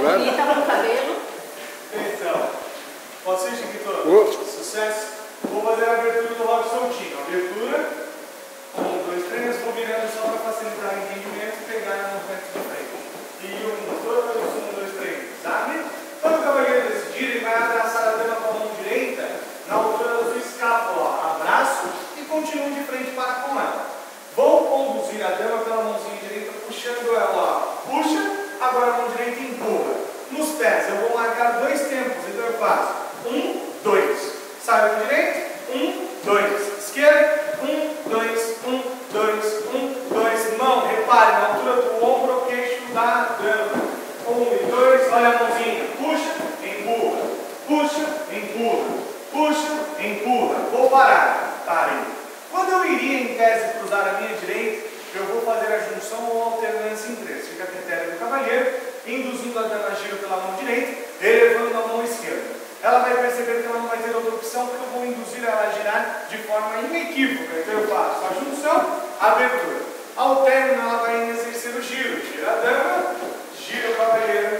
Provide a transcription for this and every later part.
Tá bonita com o cabelo. Então, pode ser, Chiquito? Sucesso. Vou fazer a abertura do rock soltinho. Abertura. 1, 2, 3. Vou virando só para facilitar o entendimento e pegar no movimento de frente. E 1, 2, 1, 2, 3. Sabe? Quando o cavaleiro decidir, ele vai abraçar a dama com a mão direita na altura da sua escápula. Abraço e continuo de frente para com ela. Vou conduzir a dama pela mãozinha direita, puxando ela. Puxa, agora a mão direita empurra. Nos pés, eu vou marcar 2 tempos, então eu faço 1, 2. Sai para a direita, 1, 2. Esquerda, 1, 2, 1, 2, 1, 2. Mão, repare, na altura do ombro ao queixo da dama. 1 e 2, olha a mãozinha. Puxa, empurra. Puxa, empurra. Puxa, empurra. Vou parar. Parei. Quando eu iria em tese cruzar a minha direita, eu vou fazer a junção ou alternância em 3. Fica a critério do cavalheiro, induzindo a dama a giro pela mão direita, elevando a mão esquerda. Ela vai perceber que ela não vai ter outra opção, porque eu vou induzir ela a girar de forma inequívoca. Então eu faço a junção, abertura. Ao término, ela vai exercer o giro. Gira a dama, gira o cavalheiro.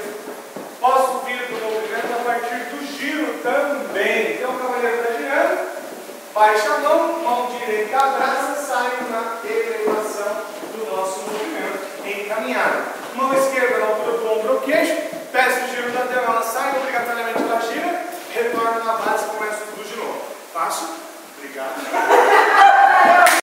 Posso vir do movimento a partir do giro também. Então o cavalheiro está girando, baixa a mão, mão direita abraça, sai na elevação do nosso movimento encaminhado. Mão esquerda na altura do ombro ao queixo, peço o giro da dama, ela sai, obrigatoriamente ela gira, retorna na base e começa tudo de novo. Fácil? Obrigado.